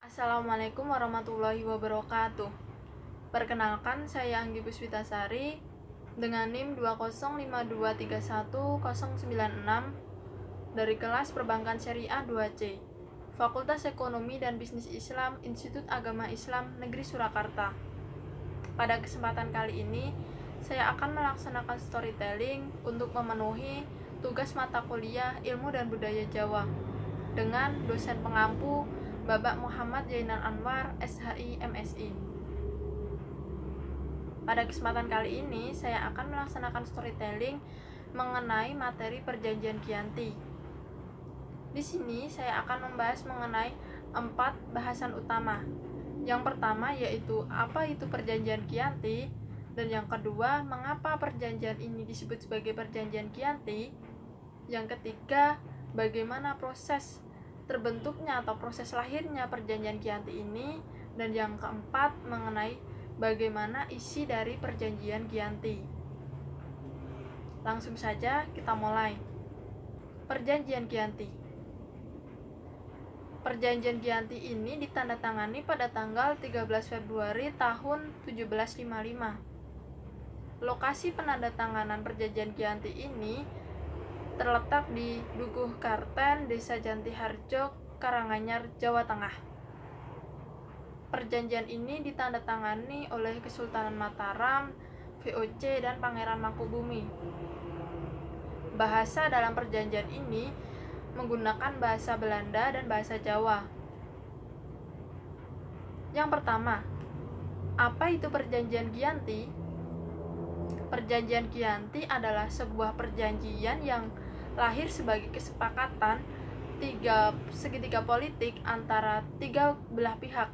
Assalamualaikum warahmatullahi wabarakatuh. Perkenalkan, saya Anggi Puspitasari dengan NIM 205231096 dari kelas Perbankan Syariah 2C, Fakultas Ekonomi dan Bisnis Islam, Institut Agama Islam Negeri Surakarta. Pada kesempatan kali ini, saya akan melaksanakan storytelling untuk memenuhi tugas mata kuliah Ilmu dan Budaya Jawa dengan dosen pengampu Bapak Muhammad Zainal Anwar, SHI, MSI. Pada kesempatan kali ini, saya akan melaksanakan storytelling mengenai materi Perjanjian Giyanti. Di sini, saya akan membahas mengenai 4 bahasan utama. Yang pertama yaitu apa itu Perjanjian Giyanti, dan yang kedua, mengapa perjanjian ini disebut sebagai Perjanjian Giyanti. Yang ketiga, bagaimana proses terbentuknya atau proses lahirnya Perjanjian Giyanti ini, dan yang keempat mengenai bagaimana isi dari Perjanjian Giyanti. Langsung saja kita mulai. Perjanjian Giyanti. Perjanjian Giyanti ini ditandatangani pada tanggal 13 Februari tahun 1755. Lokasi penandatanganan Perjanjian Giyanti ini terletak di Dukuh Karten, Desa Jantiharjo, Karanganyar, Jawa Tengah. Perjanjian ini ditandatangani oleh Kesultanan Mataram, VOC, dan Pangeran Mangkubumi. Bahasa dalam perjanjian ini menggunakan bahasa Belanda dan bahasa Jawa. Yang pertama, apa itu Perjanjian Giyanti? Perjanjian Giyanti adalah sebuah perjanjian yang lahir sebagai kesepakatan segitiga politik antara tiga belah pihak,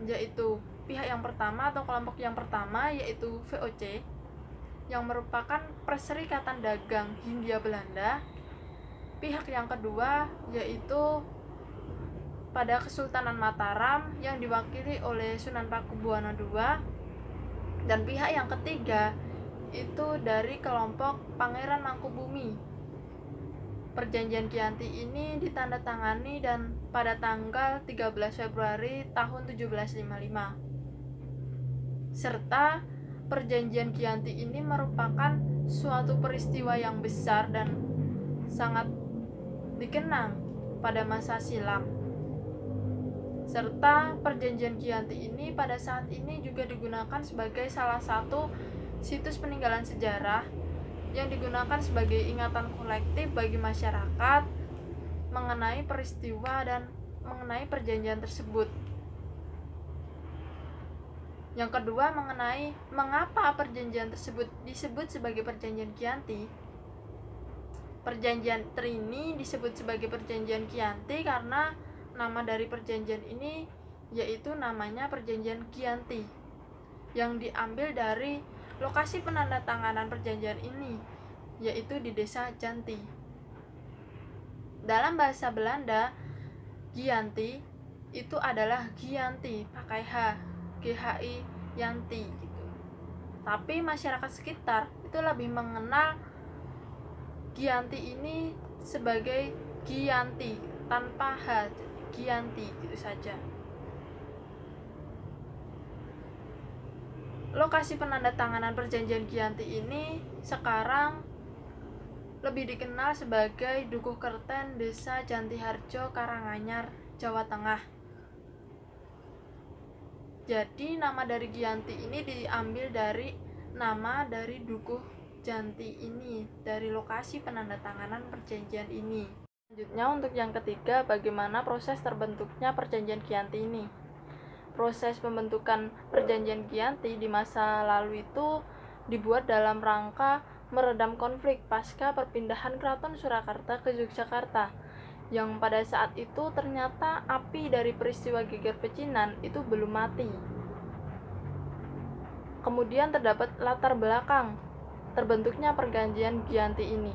yaitu pihak yang pertama atau kelompok yang pertama yaitu VOC, yang merupakan Perserikatan Dagang Hindia Belanda. Pihak yang kedua yaitu pada Kesultanan Mataram yang diwakili oleh Sunan Pakubuwono II, dan pihak yang ketiga itu dari kelompok Pangeran Mangkubumi. Perjanjian Giyanti ini ditandatangani dan pada tanggal 13 Februari tahun 1755. Serta Perjanjian Giyanti ini merupakan suatu peristiwa yang besar dan sangat dikenang pada masa silam. Serta Perjanjian Giyanti ini pada saat ini juga digunakan sebagai salah satu situs peninggalan sejarah yang digunakan sebagai ingatan kolektif bagi masyarakat mengenai peristiwa dan mengenai perjanjian tersebut. Yang kedua, mengenai mengapa perjanjian tersebut disebut sebagai Perjanjian Giyanti. Perjanjian ini disebut sebagai Perjanjian Giyanti karena nama dari perjanjian ini yaitu namanya Perjanjian Giyanti, yang diambil dari lokasi penandatanganan perjanjian ini, yaitu di Desa Janti. Dalam bahasa Belanda, Giyanti itu adalah Giyanti, pakai H, GHI, Yanti gitu. Tapi masyarakat sekitar itu lebih mengenal Giyanti ini sebagai Giyanti tanpa H, Giyanti gitu saja. Lokasi penandatanganan Perjanjian Giyanti ini sekarang lebih dikenal sebagai Dukuh Kerten, Desa Jantiharjo, Karanganyar, Jawa Tengah. Jadi nama dari Giyanti ini diambil dari nama dari Dukuh Janti ini, dari lokasi penandatanganan perjanjian ini. Selanjutnya untuk yang ketiga, bagaimana proses terbentuknya Perjanjian Giyanti ini. Proses pembentukan Perjanjian Giyanti di masa lalu itu dibuat dalam rangka meredam konflik pasca perpindahan Keraton Surakarta ke Yogyakarta, yang pada saat itu ternyata api dari peristiwa Geger Pecinan itu belum mati. Kemudian terdapat latar belakang terbentuknya Perjanjian Giyanti ini.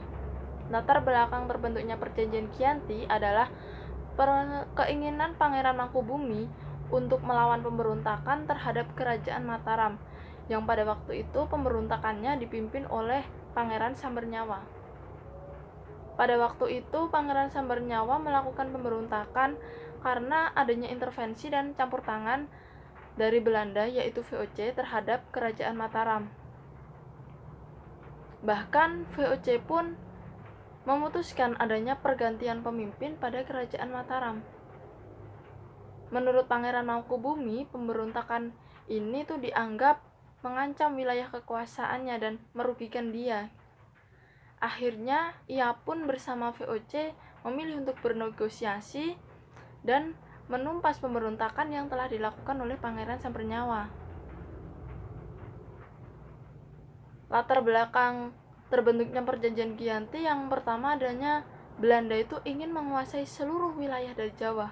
Latar belakang terbentuknya Perjanjian Giyanti adalah keinginan Pangeran Mangkubumi untuk melawan pemberontakan terhadap Kerajaan Mataram, yang pada waktu itu pemberontakannya dipimpin oleh Pangeran Sambernyawa. Pada waktu itu Pangeran Sambernyawa melakukan pemberontakan karena adanya intervensi dan campur tangan dari Belanda yaitu VOC terhadap Kerajaan Mataram. Bahkan VOC pun memutuskan adanya pergantian pemimpin pada Kerajaan Mataram. Menurut Pangeran Mangkubumi, pemberontakan ini tuh dianggap mengancam wilayah kekuasaannya dan merugikan dia. Akhirnya, ia pun bersama VOC memilih untuk bernegosiasi dan menumpas pemberontakan yang telah dilakukan oleh Pangeran Sampernyawa. Latar belakang terbentuknya perjanjian Giyanti yang pertama adanya Belanda itu ingin menguasai seluruh wilayah dari Jawa.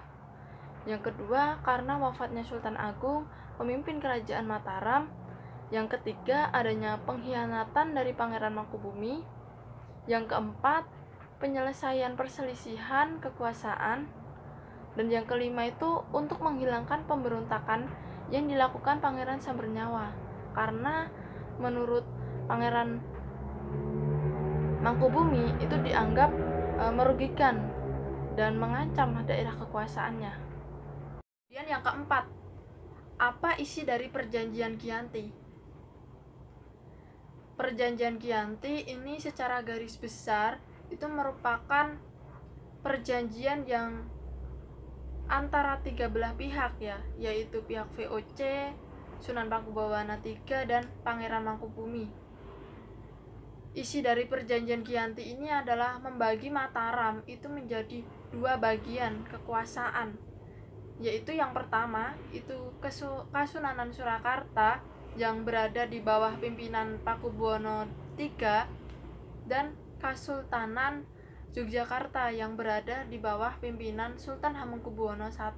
Yang kedua, karena wafatnya Sultan Agung, pemimpin Kerajaan Mataram. Yang ketiga, adanya pengkhianatan dari Pangeran Mangkubumi. Yang keempat, penyelesaian perselisihan kekuasaan. Dan yang kelima itu untuk menghilangkan pemberontakan yang dilakukan Pangeran Sampernyawa. Karena menurut Pangeran Mangkubumi itu dianggap merugikan dan mengancam daerah kekuasaannya. Kemudian yang keempat, apa isi dari perjanjian Giyanti? Perjanjian Giyanti ini secara garis besar itu merupakan perjanjian yang antara tiga belah pihak ya, yaitu pihak VOC, Sunan Pakubawana III, dan Pangeran Mangkubumi. Isi dari perjanjian Giyanti ini adalah membagi Mataram itu menjadi dua bagian kekuasaan, yaitu yang pertama itu Kasunanan Surakarta yang berada di bawah pimpinan Pakubuwono III dan Kasultanan Yogyakarta yang berada di bawah pimpinan Sultan Hamengkubuwono I.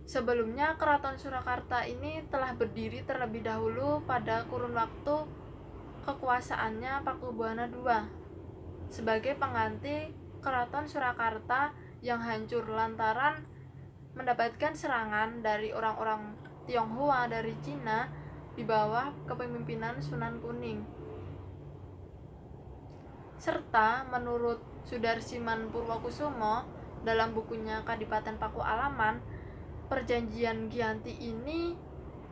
Sebelumnya Keraton Surakarta ini telah berdiri terlebih dahulu pada kurun waktu kekuasaannya Pakubuwono II sebagai pengganti Keraton Surakarta yang hancur lantaran mendapatkan serangan dari orang-orang Tionghoa dari Cina di bawah kepemimpinan Sunan Kuning. Serta menurut Sudarsiman Purwokusumo dalam bukunya Kadipaten Paku Alaman, perjanjian Giyanti ini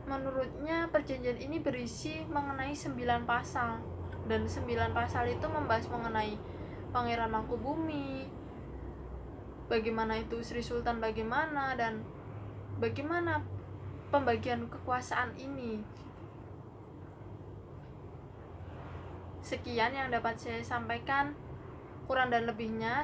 menurutnya perjanjian ini berisi mengenai 9 pasal, dan 9 pasal itu membahas mengenai Pangeran Mangkubumi, bagaimana itu Sri Sultan bagaimana, dan bagaimana pembagian kekuasaan ini. Sekian yang dapat saya sampaikan, kurang dan lebihnya